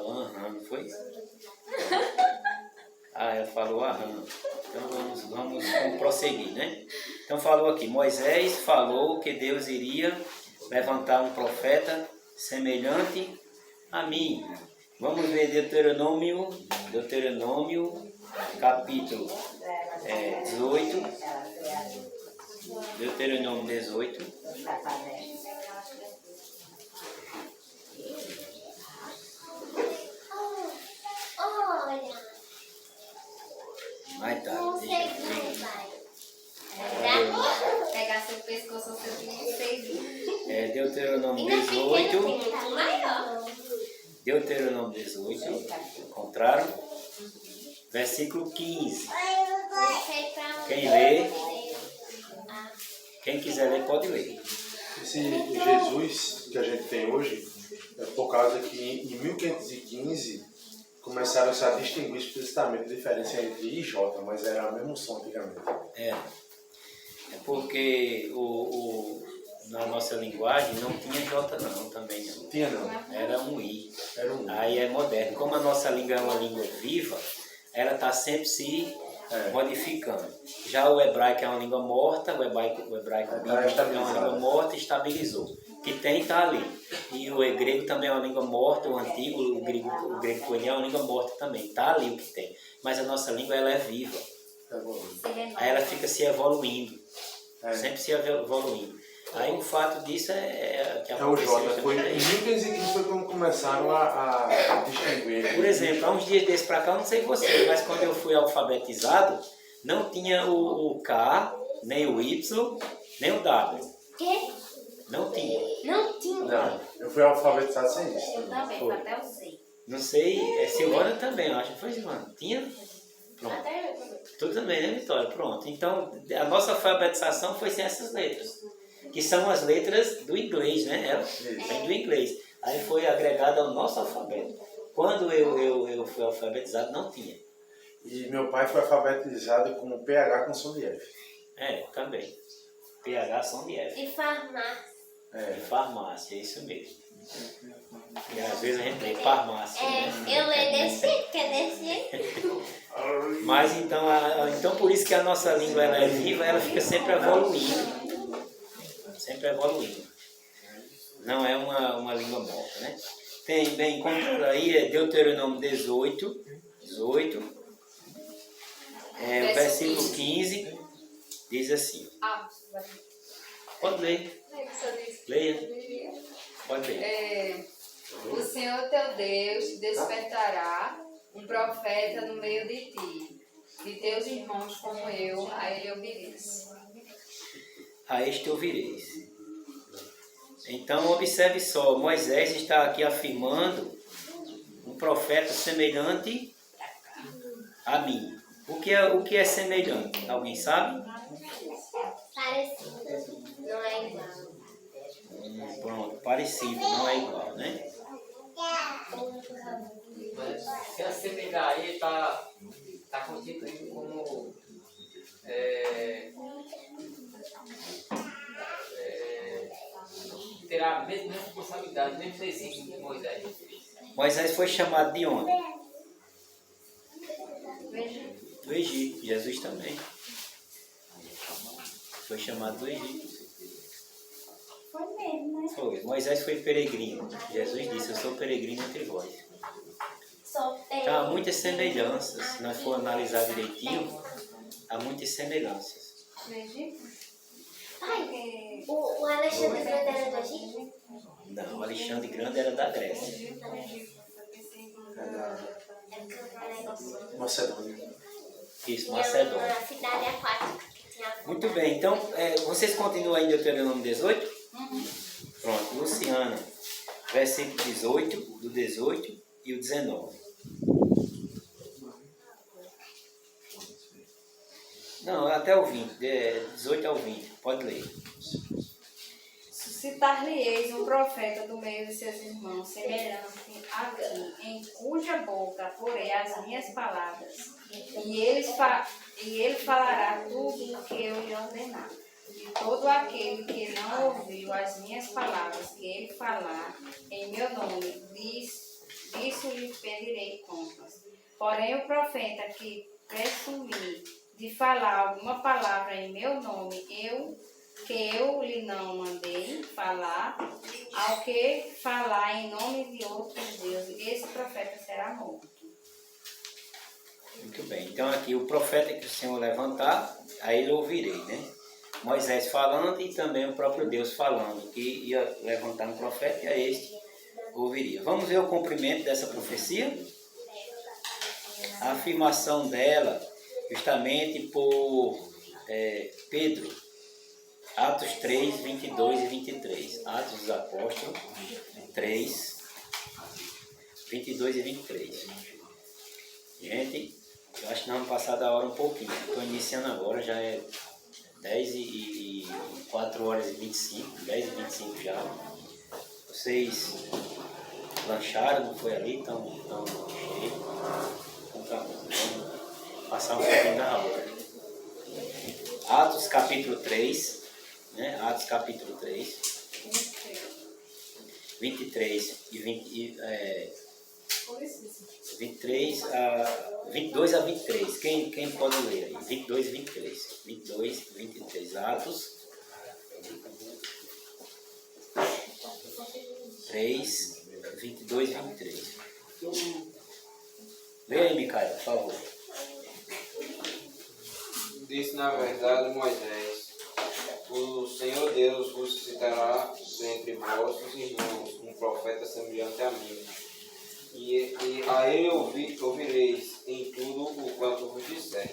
falou aham, não foi? Ah, ela falou aham. Então vamos prosseguir, né? Então falou aqui, Moisés falou que Deus iria levantar um profeta semelhante a mim. Vamos ver Deuteronômio capítulo 18. Deuteronômio 18. Vai tá, deixa eu pegar seu pescoço, seu filho, Deuteronômio 18. Deuteronômio 18. Encontraram? Versículo 15. Quem lê? Quem quiser ler, pode ler. Esse Jesus que a gente tem hoje é por causa que em 1515 começaram a distinguir explicitamente a diferença entre I e J, mas era o mesmo som antigamente. É porque na nossa linguagem não tinha J não, também não. Tinha não. Era um I. Era um I. Aí é moderno. Como a nossa língua é uma língua viva, ela está sempre se modificando. Já o hebraico é uma língua morta, o hebraico é uma língua morta e estabilizou. O que tem está ali. E o grego também é uma língua morta, o antigo, o grego é uma língua morta também. Está ali o que tem. Mas a nossa língua ela é viva. Aí ela fica se evoluindo. Sempre se evoluindo. Aí o fato disso que aconteceu. O J. Foi, em 1515 foi quando começaram a distinguir. Por exemplo, há uns dias desses para cá, eu não sei você, mas quando eu fui alfabetizado, não tinha o K, nem o Y, nem o W. Quê? Não tinha. Não tinha. Não, eu fui alfabetizado sem isso. Eu também, Foi. até eu sei. Não sei, Silvana também, eu acho que foi Silvana. Tinha? Pronto. Até eu também. Tu também, né, Vitória? Pronto. Então, a nossa alfabetização foi sem essas letras, que são as letras do inglês, né? Ela vem do inglês. Aí foi agregada ao nosso alfabeto. Quando eu fui alfabetizado, não tinha. E meu pai foi alfabetizado com PH com som de F. Também. PH, som de F. E farmácia. E farmácia, é isso mesmo. E às vezes a gente lê farmácia. Né? Eu leio desse jeito, que é desse jeito. Mas então por isso que a nossa língua ela é viva, ela fica sempre evoluindo. Sempre evoluindo. Não é uma língua morta, né? Tem bem encontrado aí, Deuteronômio 18. O versículo 15 diz assim. Pode ler. Leia. Pode ler. O Senhor teu Deus te despertará um profeta no meio de ti, de teus irmãos como eu, a ele ouvireis. A este ouvireis. Então observe só, Moisés está aqui afirmando um profeta semelhante a mim. O que é semelhante? Alguém sabe? Parecido, não é igual. Pronto, parecido, não é igual, né? Mas se assemelhar aí, está constituído como terá a mesma responsabilidade, mesmo exercício que Moisés fez. Moisés foi chamado de onde? Do Egito. Jesus também foi chamado do Egito. Foi mesmo, né? Foi. Moisés foi peregrino. Jesus disse, eu sou peregrino entre vós. Então há muitas semelhanças. Se nós for analisar direitinho, há muitas semelhanças. Pai, o Alexandre Grande era do Egito? Não, o Alexandre Grande era da Grécia. Macedônia. Isso, Macedônia. Uma cidade aquática que tinha... Muito bem, então vocês continuam aí em Deuteronômio 18? Pronto, Luciana, versículo 18, do 18 e o 19. Não, até o 20, 18 ao 20, pode ler. Suscitar-lhe-eis um profeta do meio de seus irmãos, semelhante a mim, em cuja boca porei as minhas palavras, e ele falará tudo o que eu lhe ordenar. E todo aquele que não ouviu as minhas palavras que ele falar em meu nome, disso lhe pedirei contas. Porém, o profeta que presumir de falar alguma palavra em meu nome, que eu lhe não mandei falar, ao que falar em nome de outros deuses, esse profeta será morto. Muito bem. Então aqui o profeta que o Senhor levantar, a ele ouvirei, né? Moisés falando e também o próprio Deus falando, que ia levantar um profeta e a este ouviria. Vamos ver o cumprimento dessa profecia? A afirmação dela, justamente por Pedro, Atos 3, 22 e 23. Atos dos Apóstolos 3, 22 e 23. Gente, eu acho que nós vamos passar da hora um pouquinho. Estou iniciando agora, já é 10 e 4 horas e 25, 10 e 25 já. Vocês lancharam, não foi ali? Estão cheios. Então tá bom, vamos passar um pouquinho da hora. Atos capítulo 3, né? Atos capítulo 3, 23 e 23 a 22 a 23. Quem pode ler aí? 22 e 23. 22 e 23. Atos 3, 22 e 23. Lê aí, Micael, por favor. Disse na verdade Moisés: o Senhor Deus vos suscitará dentre vossos irmãos um profeta semelhante a mim. E a ele ouvireis em tudo o quanto vos disser.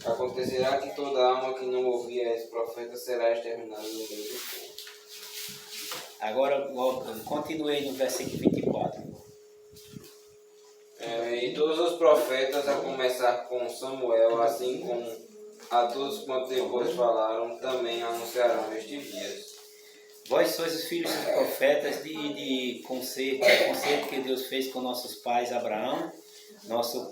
Acontecerá que toda alma que não ouvir a esse profeta será exterminada no meio do povo. Agora, continuei no versículo 24. E todos os profetas, a começar com Samuel, assim como a todos quantos depois falaram, também anunciarão estes dias. Vós sois os filhos dos profetas de concerto que Deus fez com nossos pais Abraão, nossos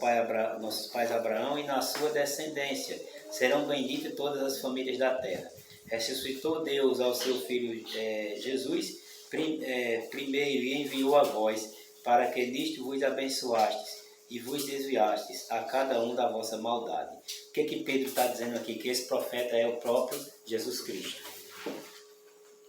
pais Abraão, e na sua descendência serão benditas todas as famílias da terra. Ressuscitou Deus ao seu Filho Jesus primeiro e enviou a vós, para que nisto vos abençoastes e vos desviastes a cada um da vossa maldade. O que Pedro está dizendo aqui? Que esse profeta é o próprio Jesus Cristo.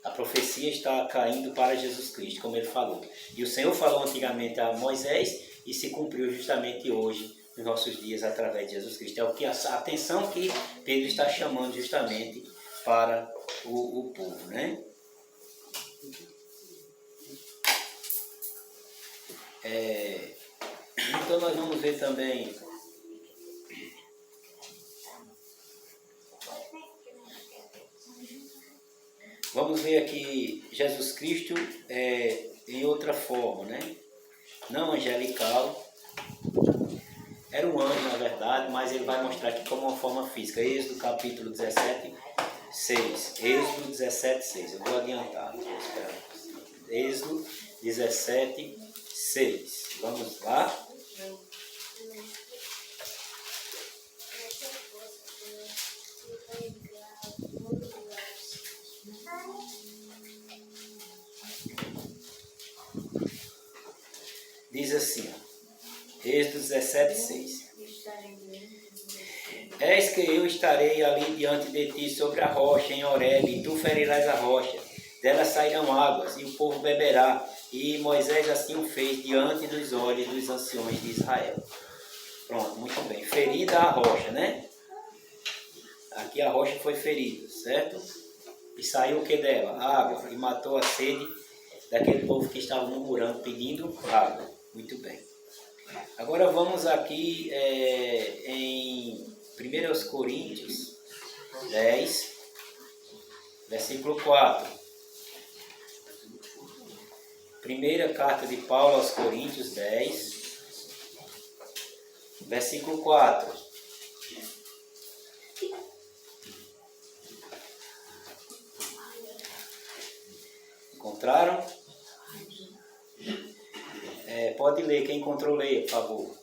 A profecia está caindo para Jesus Cristo, como ele falou. E o Senhor falou antigamente a Moisés e se cumpriu justamente hoje, nos nossos dias, através de Jesus Cristo. É o que a atenção que Pedro está chamando justamente para o povo, né? Então nós vamos ver também aqui Jesus Cristo em outra forma, né? Não angelical, era um anjo na verdade, mas ele vai mostrar aqui como uma forma física. Êxodo capítulo 17, 6. Êxodo 17, 6. Eu vou adiantar. Êxodo 17, 6. Vamos lá? Diz assim, Êxodo 17, 6. Eis que eu estarei ali diante de ti sobre a rocha em Horebe, e tu ferirás a rocha, dela sairão águas, e o povo beberá. E Moisés assim o fez diante dos olhos dos anciões de Israel. Pronto, muito bem. Ferida a rocha, né? Aqui a rocha foi ferida, certo? E saiu o que dela? Água. E matou a sede daquele povo que estava murmurando, pedindo água. Muito bem. Agora vamos aqui em 1 Coríntios 10, versículo 4. Primeira carta de Paulo aos Coríntios 10, versículo 4. Encontraram? Pode ler, quem encontrou, leia, por favor.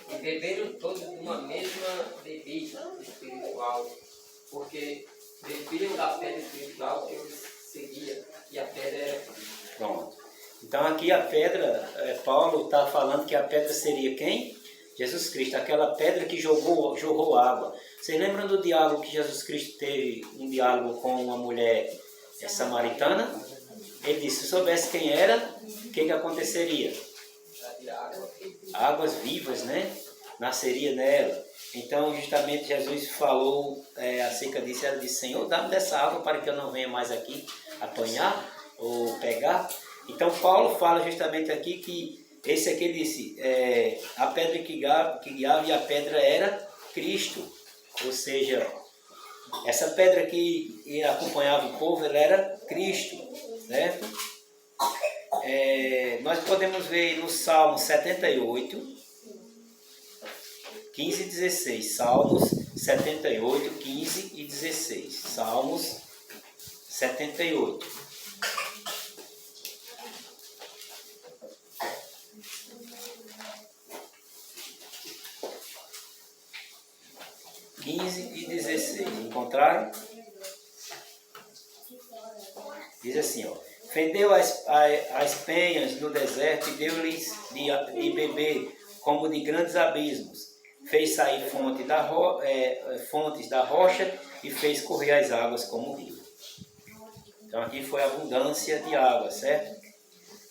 E beberam todos de uma mesma bebida espiritual, porque bebiam da pedra espiritual que os seguia, e a pedra era Cristo. Pronto. Então aqui a pedra, Paulo está falando que a pedra seria quem? Jesus Cristo, aquela pedra que jorrou água. Vocês lembram do diálogo que Jesus Cristo teve, um diálogo com uma mulher samaritana? Ele disse, se soubesse quem era, o que aconteceria? Águas vivas, né? Nasceria nela. Então, justamente, Jesus falou acerca disso. Ela disse, Senhor, dá-me dessa água para que eu não venha mais aqui apanhar ou pegar. Então, Paulo fala justamente aqui que esse aqui disse, a pedra que guiava e a pedra era Cristo. Ou seja, essa pedra que acompanhava o povo, ela era Cristo, né? Nós podemos ver no Salmo 78, 15 e 16. Salmos 78, 15 e 16. Salmos 78. E 16. Encontraram? Diz assim, ó. Fendeu as penhas no deserto e deu-lhes de beber como de grandes abismos. Fez sair fontes da rocha e fez correr as águas como rio. Então aqui foi abundância de água, certo?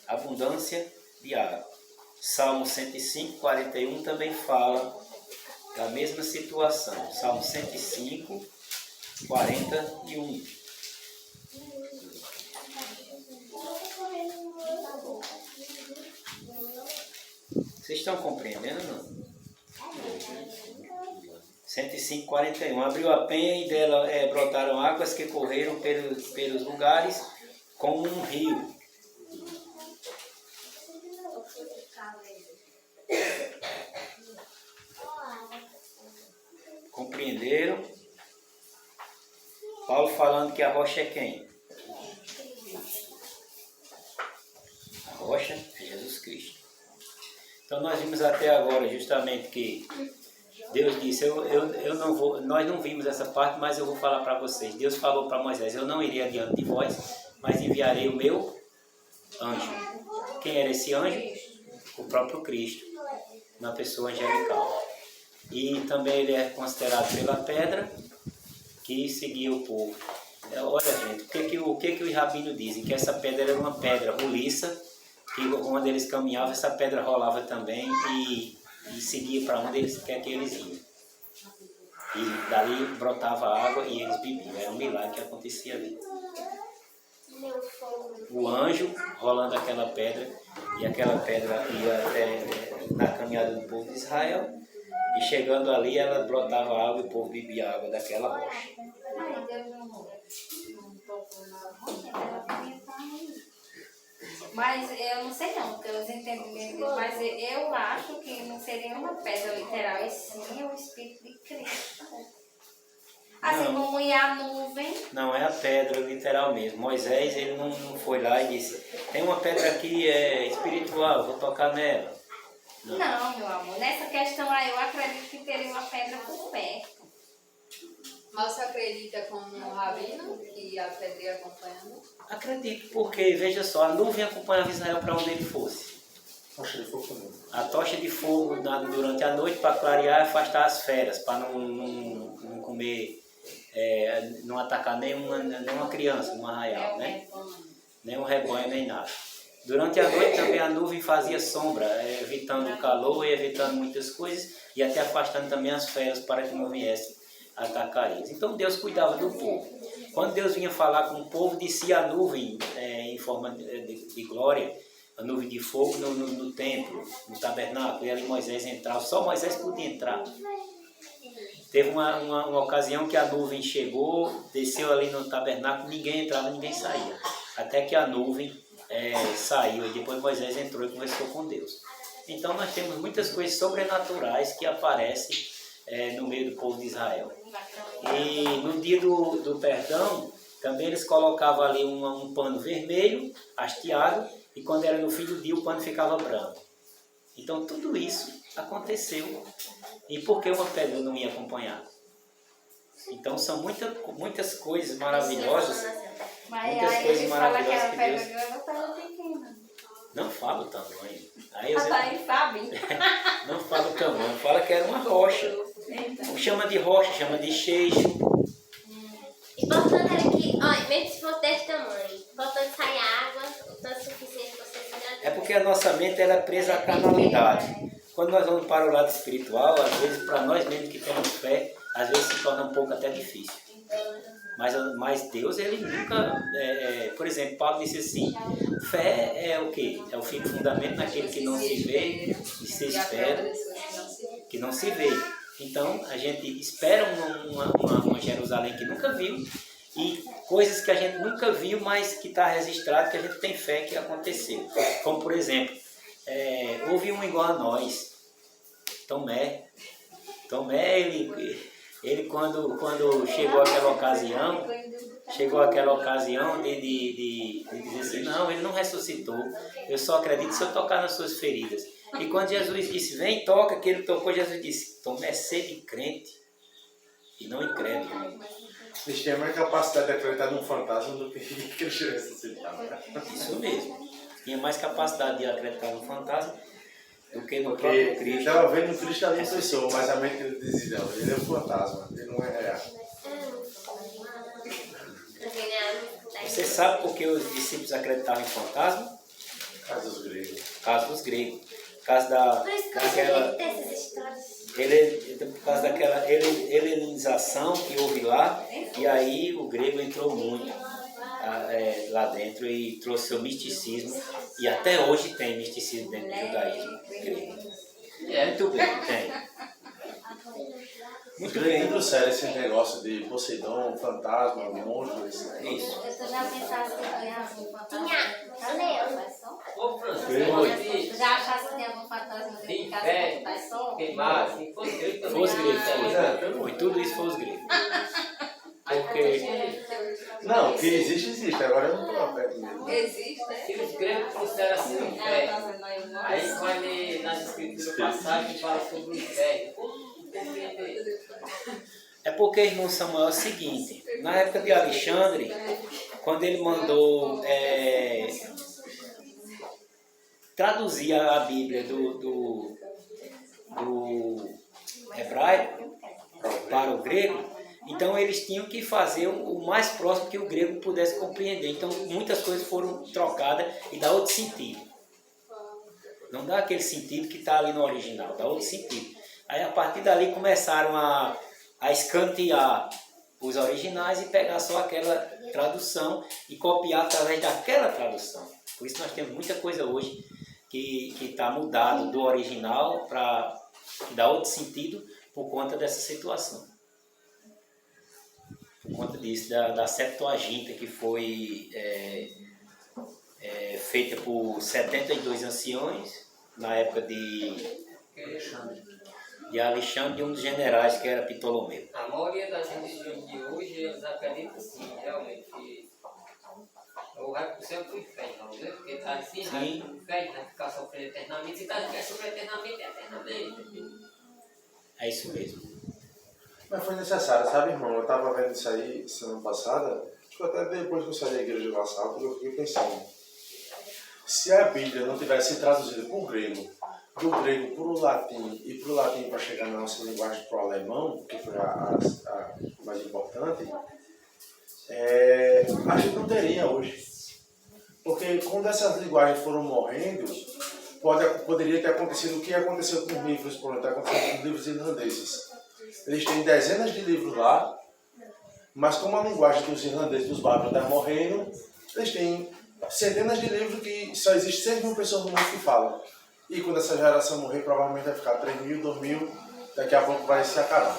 Abundância de água. Salmo 105, 41 também fala da mesma situação. Salmo 105, 41. Vocês estão compreendendo, não? 105, 41. Abriu a penha e dela brotaram águas que correram pelos lugares como um rio. Compreenderam? Paulo falando que a rocha é quem? A rocha é Jesus Cristo. Então nós vimos até agora justamente que Deus disse, eu não vou, nós não vimos essa parte, mas eu vou falar para vocês. Deus falou para Moisés, eu não irei adiante de vós, mas enviarei o meu anjo. Quem era esse anjo? O próprio Cristo, na pessoa angelical. E também ele é considerado pela pedra que seguia o povo. Olha, gente, o que os rabinos dizem? Que essa pedra era uma pedra roliça, que quando eles caminhavam, essa pedra rolava também e seguia para onde eles quer que eles iam. E dali brotava água e eles bebiam. Era um milagre que acontecia ali. O anjo rolando aquela pedra, e aquela pedra ia na caminhada do povo de Israel, e chegando ali ela brotava água e o povo bebia água daquela rocha. Mas eu não sei não, porque os entendimentos, mas eu acho que não seria uma pedra literal, e sim o Espírito de Cristo. Assim como ia a nuvem. Não é a pedra literal mesmo. Moisés ele não foi lá e disse, tem uma pedra aqui espiritual, vou tocar nela. Não, meu amor, nessa questão aí eu acredito que teria uma pedra por perto. Mas você acredita como um rabino que a pedra ia acompanhando? Acredito, porque, veja só, a nuvem acompanhava Israel para onde ele fosse. Tocha de fogo. A tocha de fogo durante a noite para clarear e afastar as feras, para não comer, não atacar nenhuma criança no arraial, né? Nem um rebanho, nem nada. Durante a noite também a nuvem fazia sombra, evitando o calor e evitando muitas coisas, e até afastando também as feras para que não viessem atacar eles. Então Deus cuidava do povo. Quando Deus vinha falar com o povo, descia a nuvem em forma de glória, a nuvem de fogo no templo, no tabernáculo, e ali Moisés entrava, só Moisés podia entrar. Teve uma ocasião que a nuvem chegou, desceu ali no tabernáculo, ninguém entrava, ninguém saía, até que a nuvem saiu, e depois Moisés entrou e conversou com Deus. Então nós temos muitas coisas sobrenaturais que aparecem no meio do povo de Israel. E no dia do perdão, também eles colocavam ali um pano vermelho, hasteado, e quando era no fim do dia o pano ficava branco. Então tudo isso aconteceu. E por que uma pedra não ia acompanhar? Então são muitas coisas maravilhosas. Mas Muitas aí coisas eles falam que maravilhosas era que pedra Deus... grande ou pedra pequena. Não fala o tamanho. Aí eu Tá aí, sabe? não fala o tamanho, fala que era uma rocha. Chama de rocha, chama de cheixo. Importante era que, olha, mesmo se fosse desse tamanho, importante sair água, o tanto suficiente para você se hidratar. É porque a nossa mente ela é presa à carnalidade. Quando nós vamos para o lado espiritual, às vezes para nós mesmos que temos fé, às vezes se torna um pouco até difícil. Mas Deus, ele nunca... por exemplo, Paulo disse assim, fé é o quê? É o fim do fundamento naquele que não se vê e se espera, que não se vê. Então, a gente espera uma Jerusalém que nunca viu e coisas que a gente nunca viu, mas que está registrado, que a gente tem fé que aconteceu. Como, por exemplo, houve um igual a nós, Tomé. Tomé, ele quando chegou aquela ocasião de dizer assim, não, ele não ressuscitou, eu só acredito se eu tocar nas suas feridas. E quando Jesus disse, vem, toca, que ele tocou, Jesus disse, Tomé, sede crente e não incrédulo. Eles têm mais capacidade de acreditar num fantasma do que eles ressuscitaram. Isso mesmo. Tinha mais capacidade de acreditar no fantasma do que no próprio Cristo. Ele estava vendo o Cristo ali em pessoa, mas a mente dele dizia, não, ele é um fantasma, ele não é real. Você sabe por que os discípulos acreditavam em fantasma? Caso dos gregos. Caso dos gregos. Por causa daquela helenização que houve lá, e aí o grego entrou muito lá dentro e trouxe seu misticismo, e até hoje tem misticismo dentro do judaísmo grego. Muito bem, tem. Muito bem. Muito sério esse negócio de Poseidon, fantasma, monstro, isso. Isso. Eu já pensava que tinha leão. Ô, Francisco, Tu já achasse que tinha algum fantasma dentro de tem casa fé, que tá só? queimar, assim, foi os gregos também. Foi os gregos, foi tudo isso foi os gregos. Porque Não, que existe, agora eu não estou a pé mesmo. Existe, né? Se os gregos trouxeram assim o Ela inferno, tá vendo aí o aí você vai ler nas escrituras passagens que fala sobre o inferno. Como compreender? é porque, irmão Samuel, é o seguinte, na época de Alexandre, quando ele mandou traduzir a Bíblia do hebraico para o grego, então eles tinham que fazer o mais próximo que o grego pudesse compreender. Então muitas coisas foram trocadas e dá outro sentido. Não dá aquele sentido que está ali no original, dá outro sentido. Aí a partir dali começaram a escantear os originais e pegar só aquela tradução e copiar através daquela tradução. Por isso nós temos muita coisa hoje que está mudado do original para dar outro sentido por conta dessa situação. Por conta disso, da Septuaginta, que foi feita por 72 anciões, na época de Alexandre e um dos generais, que era Ptolomeu. A maioria das religiões de hoje, eles acreditam sim, realmente, que ou vai para o céu ou para o inferno, né? Porque está assim, vai para o inferno, vai ficar sofrendo eternamente, e está dizendo que é sofrer eternamente, eternamente. É isso mesmo. Mas foi necessário, sabe, irmão? Eu estava vendo isso aí semana passada, acho que até depois que eu saí da igreja de Vassal, porque eu fiquei pensando, se a Bíblia não tivesse sido traduzida para o grego, do grego para o latim e para o latim para chegar na nossa linguagem para o alemão, que foi a mais importante, a gente não teria hoje. Porque quando essas linguagens foram morrendo, poderia ter acontecido o que aconteceu com os livros, por exemplo, aconteceu com os livros irlandeses. Eles têm dezenas de livros lá, mas como a linguagem dos irlandeses, dos bárbaros, está morrendo, eles têm centenas de livros que só existem 6 mil pessoas no mundo que falam. E quando essa geração morrer, provavelmente vai ficar 3 mil, 2 mil, daqui a pouco vai se acabar.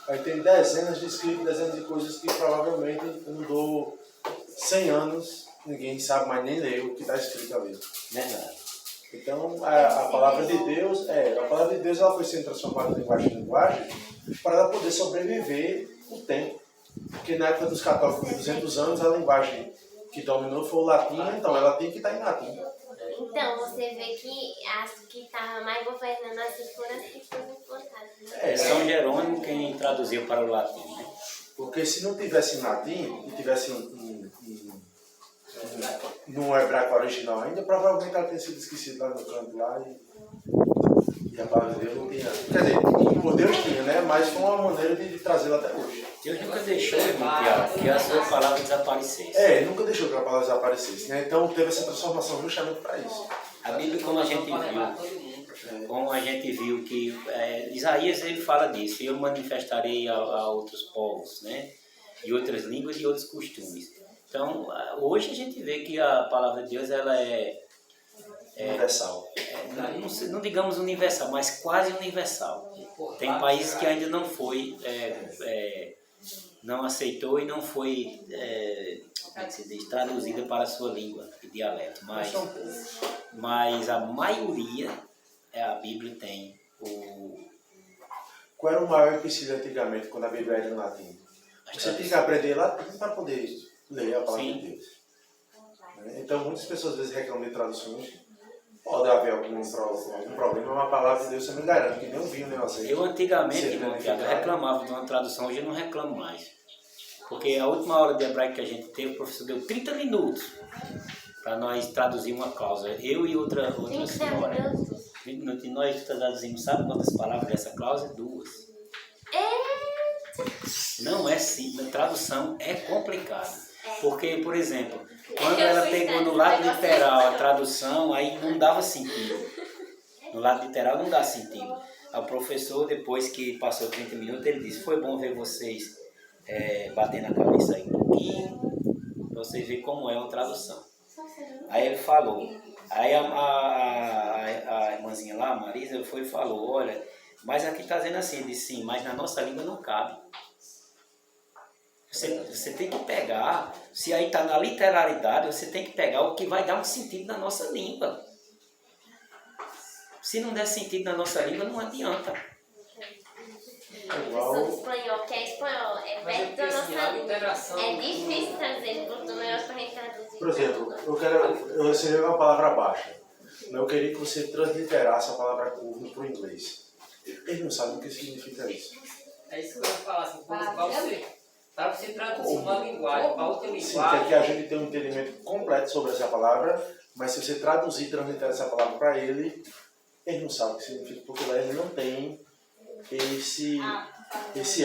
Aí tem dezenas de escritos, dezenas de coisas que provavelmente mudou 100 anos, ninguém sabe mais nem ler o que está escrito ali. Verdade. Então, a palavra de Deus, ela foi sendo transformada de linguagem para ela poder sobreviver o tempo. Porque na época dos católicos, 200 anos, a linguagem que dominou foi o latim, então ela tem que estar em latim. Então, você vê que as que estavam mais governando assim foram as que foram importadas, né? São Jerônimo quem traduziu para o latim, né? Porque se não tivesse em latim e tivesse um no hebraico original ainda, provavelmente ela tenha sido esquecida lá no canto lá e a palavra de Deus não tinha. Quer dizer, por Deus tinha, né? Mas foi uma maneira de trazê-la até hoje. Deus nunca deixou, irmão Tiago, que a sua palavra desaparecesse. Ele nunca deixou que a palavra desaparecesse, né? Então teve essa transformação justamente para isso. A Bíblia, como a gente viu que Isaías ele fala disso, eu manifestarei a outros povos, né? E outras línguas e outros costumes. Então, hoje a gente vê que a palavra de Deus ela é universal. Não digamos universal, mas quase universal. Tem países que ainda não foi, não aceitou e não foi como é que se diz, traduzida para a sua língua e dialeto. Mas a maioria, a Bíblia tem Qual era o maior empecilho antigamente, quando a Bíblia era em latim? Você tem que aprender latim para poder ler a palavra de Deus. Então, muitas pessoas às vezes reclamam de traduções. Pode haver algum problema, mas a palavra de Deus você me garante que nem um vinho, nem um azeite. Eu antigamente, irmão Tiago, reclamava de uma tradução, hoje eu não reclamo mais. Porque a última aula de hebraico que a gente teve, o professor deu 30 minutos para nós traduzir uma cláusula. Eu e outra senhora. 20 minutos. E nós traduzimos, sabe quantas palavras dessa cláusula? 2. Não é simples, a tradução é complicada. Porque, por exemplo, quando ela pegou no lado literal a tradução, aí não dava sentido. No lado literal não dá sentido. O professor, depois que passou 30 minutos, ele disse, foi bom ver vocês bater na cabeça aí um pouquinho, para vocês verem como é uma tradução. Aí ele falou, aí a irmãzinha lá, a Marisa, foi e falou, olha, mas aqui está dizendo assim, ele disse, sim, mas na nossa língua não cabe. Você tem que pegar, se aí está na literalidade, você tem que pegar o que vai dar um sentido na nossa língua. Se não der sentido na nossa língua, não adianta. Professor de espanhol, que é espanhol, é perto da nossa língua. É difícil trazer português para a gente traduzir. Por exemplo, eu recebi uma palavra baixa. Eu queria que você transliterasse a palavra curva para o inglês. Eles não sabem o que significa isso. É isso que eu ia falar, assim, para você traduzir uma linguagem para outra linguagem. Sim, que aqui a gente tem um entendimento completo sobre essa palavra, mas se você traduzir, transliterar essa palavra para ele não sabe o que significa, porque lá ele não tem esse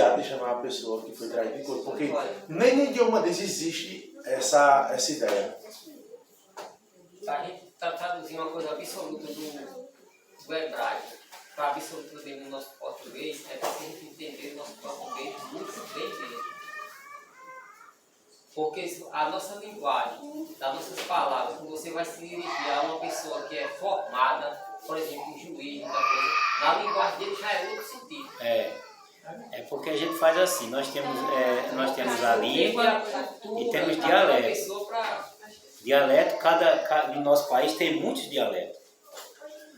ato de chamar a pessoa que foi traída de coisa, porque nem no idioma deles existe essa ideia. A gente está traduzindo uma coisa absoluta do hebraico para a absoluta dele no nosso português, é para a gente entender o nosso português muito bem mesmo. Porque a nossa linguagem, as nossas palavras, quando você vai se dirigir a uma pessoa que é formada, por exemplo, um juiz, uma coisa, na linguagem dele já é outro sentido. É porque a gente faz assim, nós temos a língua e temos dialeto. Dialeto, no nosso país tem muitos dialetos.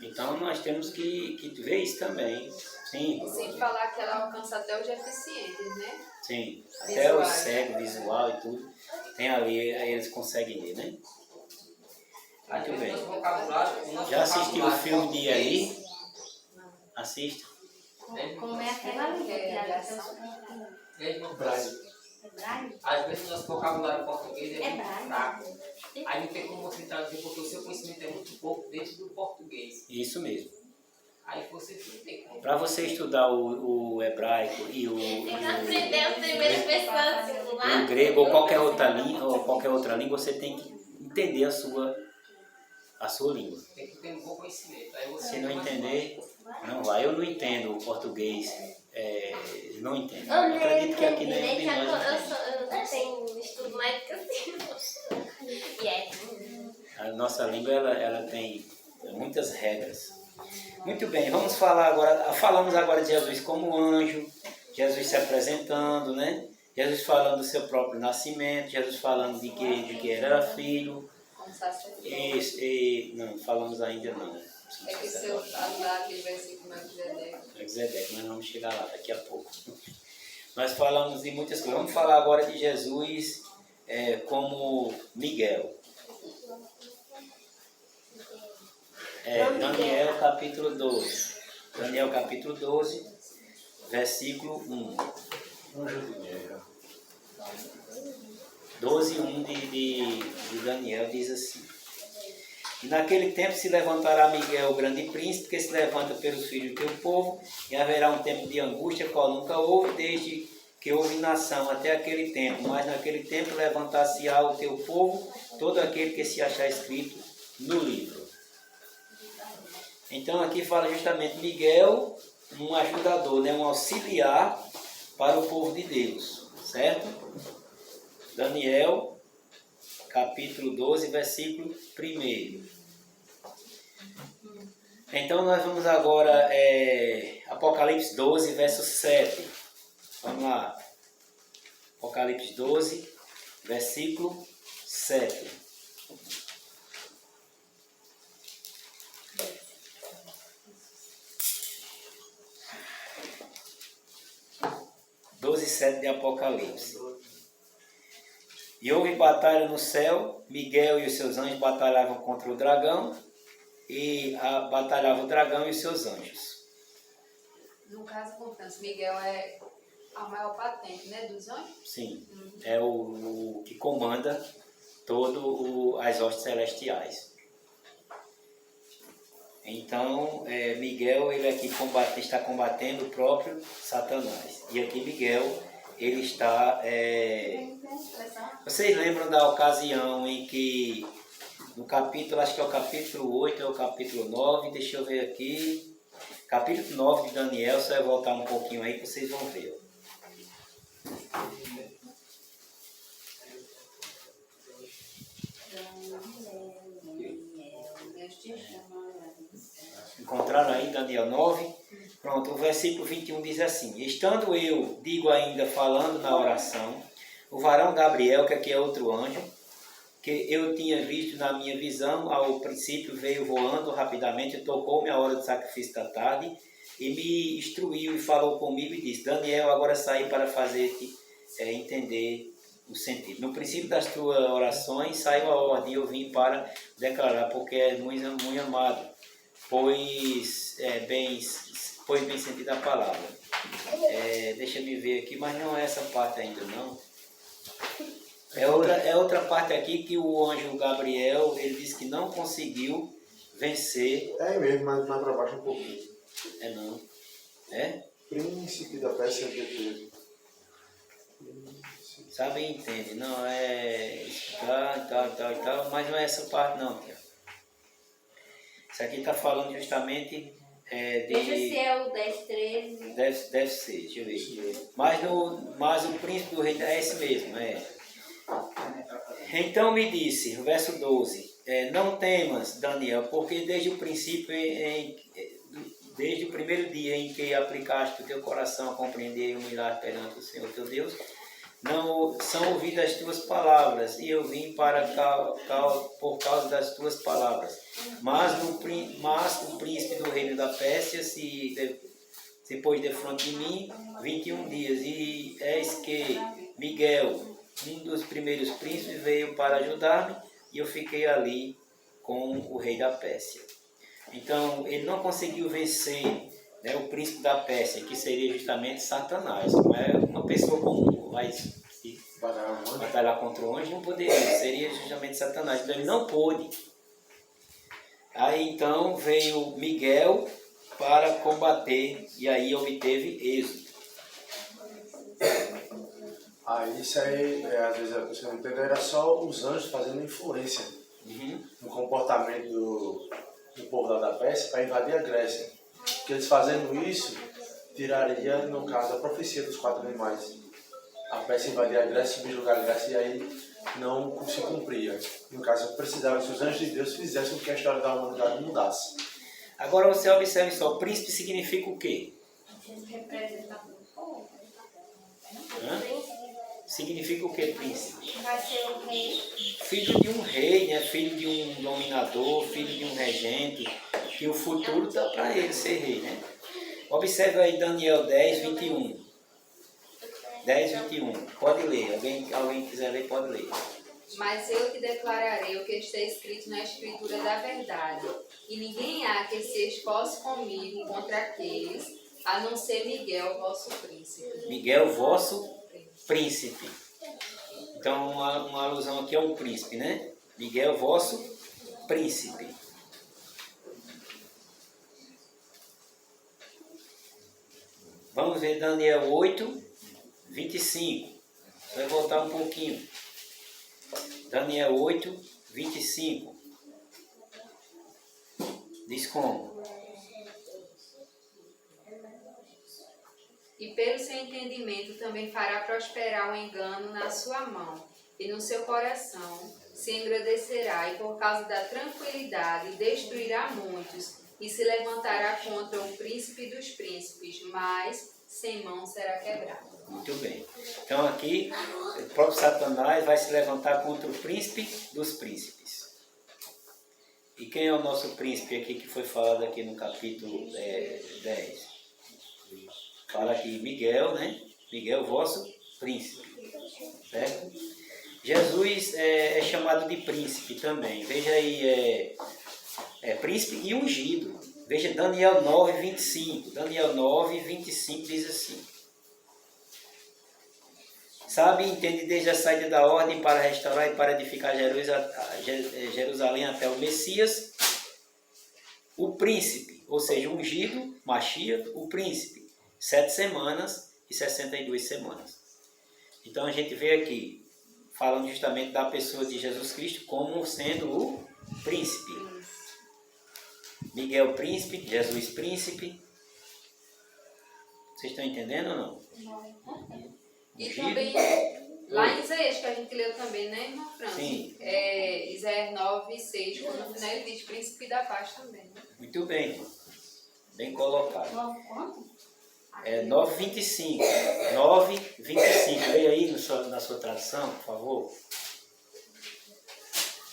Então nós temos que ver isso também. Sim. E sem falar que ela alcança até os deficientes, né? Sim, até o cego, visual e tudo. Tem ali, aí eles conseguem ler, né? Muito bem. Já assistiu o filme de aí? Assista. Como é aquela língua? Às vezes o nosso vocabulário português é muito fraco. Aí não tem como você traduzir, porque o seu conhecimento é muito pouco dentro do português. Isso mesmo. Aí você não tem como. Para você estudar o hebraico e o grego ou qualquer outra língua, você tem que entender a sua língua. Tem que ter um bom conhecimento. Se não entender, não vai. Eu não entendo o português, não entendo. Eu acredito que aqui nem nós eu não tenho estudo mais que a nossa língua ela tem muitas regras. Muito bem, vamos falar agora. Falamos agora de Jesus como anjo, Jesus se apresentando, né? Jesus falando do seu próprio nascimento, Jesus falando de que era filho. Não, falamos ainda não. É que se eu andar aquele versículo Melquisedeque, nós vamos chegar lá daqui a pouco. Nós falamos de muitas coisas. Vamos falar agora de Jesus como Miguel. Daniel capítulo 12. Daniel capítulo 12, versículo 1. 12, 1 de Daniel diz assim: e naquele tempo se levantará Miguel, o grande príncipe, que se levanta pelos filhos do teu povo, e haverá um tempo de angústia, qual nunca houve, desde que houve nação até aquele tempo. Mas naquele tempo levantar-se-á o teu povo, todo aquele que se achar escrito no livro. Então aqui fala justamente Miguel, um ajudador, né? Um auxiliar para o povo de Deus, certo? Daniel, capítulo 12, versículo 1. Então nós vamos agora, Apocalipse 12, verso 7. Vamos lá. Apocalipse 12, versículo 7. De Apocalipse. E houve batalha no céu, Miguel e os seus anjos batalhavam contra o dragão, e batalhava o dragão e os seus anjos. No caso, Constância, Miguel é a maior patente, né, dos anjos? Sim, é o que comanda todas as hostes celestiais. Então, Miguel, ele aqui está combatendo o próprio Satanás. E aqui Miguel, ele está... Vocês lembram da ocasião em que, no capítulo, acho que é o capítulo 8 ou o capítulo 9, deixa eu ver aqui, capítulo 9 de Daniel, você vai voltar um pouquinho aí que vocês vão ver. Encontraram aí Daniel 9? Pronto, o versículo 21 diz assim: estando eu, digo ainda, falando na oração, o varão Gabriel, que aqui é outro anjo, que eu tinha visto na minha visão, ao princípio veio voando rapidamente, tocou-me a hora do sacrifício da tarde, e me instruiu e falou comigo e disse: Daniel, agora saí para fazer-te entender o sentido. No princípio das tuas orações saiu a ordem, e eu vim para declarar, porque és muito amado, pois bem sentido a palavra. Deixa eu ver aqui, mas não é essa parte ainda não. É outra parte aqui que o anjo Gabriel, ele disse que não conseguiu vencer. É mesmo, mas mais para baixo um pouquinho. Não. É? Príncipe da Pérsia de Sabe e entende. Não, tal, mas não é essa parte não, tia. Isso aqui está falando justamente Veja se é o 10, 13. Deve ser, deixa eu ver. Mas o príncipe do rei é esse mesmo, Então me disse, o verso 12, não temas, Daniel, porque desde o princípio, desde o primeiro dia em que aplicaste o teu coração a compreender e humilhar perante o Senhor teu Deus, não são ouvidas as tuas palavras, e eu vim por causa das tuas palavras. Mas o príncipe do reino da Pérsia se pôs defronte de mim 21 dias, e eis que Miguel, um dos primeiros príncipes, veio para ajudar-me, e eu fiquei ali com o rei da Pérsia. Então, ele não conseguiu vencer, o príncipe da Pérsia, que seria justamente Satanás. Não é uma pessoa comum, mas se batalhar contra o anjo não poderia, seria justamente Satanás. Então, ele não pôde. Aí, então, veio Miguel para combater, e aí obteve êxito. Isso aí, às vezes a pessoa não entendeu, era só os anjos fazendo influência no comportamento do povo da Pérsia para invadir a Grécia. Porque eles fazendo isso, tiraria, no caso, a profecia dos 4 animais. A Pérsia invadia a Grécia, subjugar a Grécia, e aí não se cumpria. No caso, precisava que os anjos de Deus fizessem com que a história da humanidade mudasse. Agora você observe só, príncipe significa o quê? Representa o povo. Significa o quê, príncipe? Vai ser o rei. Filho de um rei, filho de um dominador, filho de um regente, que o futuro está para ele ser rei, Observe aí Daniel 10, 21. 10, 21. Pode ler. Alguém quiser ler, pode ler. Mas eu te declararei o que está escrito na Escritura da verdade, e ninguém há que se esforce comigo contra aqueles, a não ser Miguel, vosso príncipe. Miguel, vosso príncipe. Então, uma alusão aqui é um príncipe, Miguel, vosso príncipe. Vamos ver Daniel 8, 25. Vai voltar um pouquinho. Daniel 8, 25. Diz como? E pelo seu entendimento também fará prosperar o engano na sua mão, e no seu coração se engrandecerá, e por causa da tranquilidade destruirá muitos, e se levantará contra o príncipe dos príncipes, mas sem mão será quebrado. Muito bem. Então aqui, o próprio Satanás vai se levantar contra o príncipe dos príncipes. E quem é o nosso príncipe aqui que foi falado aqui no capítulo 10? Fala aqui Miguel, né? Miguel, vosso príncipe. Certo? Jesus é chamado de príncipe também. Veja aí, príncipe e ungido. Veja Daniel 9, 25. Daniel 9, 25 diz assim. Sabe e entende desde a saída da ordem para restaurar e para edificar Jerusalém até o Messias, o príncipe, ou seja, ungido, Mashiach, o príncipe, 7 semanas e 62 semanas. Então a gente vê aqui, falando justamente da pessoa de Jesus Cristo como sendo o príncipe. Miguel príncipe, Jesus príncipe. Vocês estão entendendo ou não? E também, lá em Isaías, que a gente leu também, né, irmã França? Sim. Isaías 9, 6, quando no final ele diz príncipe da paz também. Né? Muito bem, irmão. Bem colocado. 9,25. 9,25. Leia aí na sua tradução, por favor.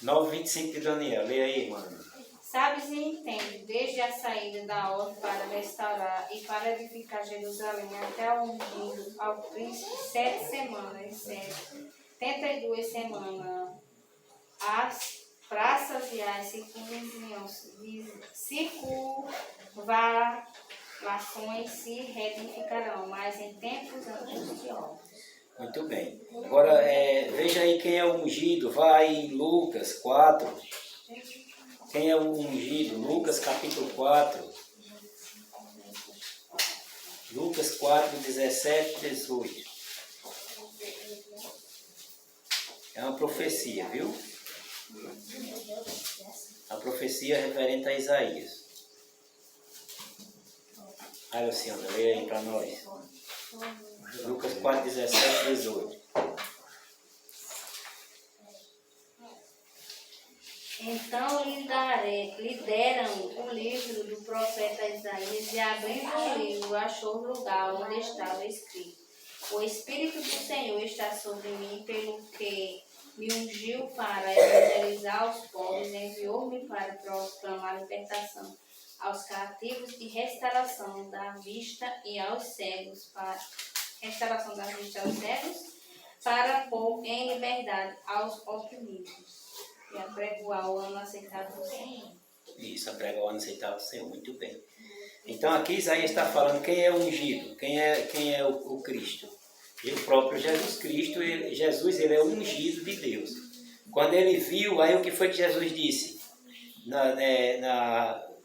9,25 de Daniel. Leia aí, mano. Sabes e entende, desde a saída da ordem para restaurar e para edificar Jerusalém até o ungido ao príncipe 7 semanas, 72 semanas, as praças e as circunvalações se reedificarão, mas em tempos angustiosos. Muito bem. Agora, veja aí quem é o ungido. Vai em Lucas 4. Quem é o ungido? Lucas capítulo 4. Lucas 4, 17 e 18. É uma profecia, viu? A profecia referente a Isaías. Aí, Luciana, leia aí para nós. Lucas 4, 17 e 18. Então lhe deram o livro do profeta Isaías e abrindo o livro achou o lugar onde estava escrito: O Espírito do Senhor está sobre mim, pelo que me ungiu para evangelizar aos pobres, enviou-me para proclamar libertação aos cativos e restauração da vista e aos cegos, para pôr em liberdade aos oprimidos. E apregoar o ano aceitável do Senhor. Isso, apregoar o ano aceitável do Senhor. Muito bem. Então aqui Isaías está falando quem é o ungido, quem é o Cristo. E o próprio Jesus Cristo, Jesus ele é o ungido de Deus. Quando ele viu, aí o que foi que Jesus disse?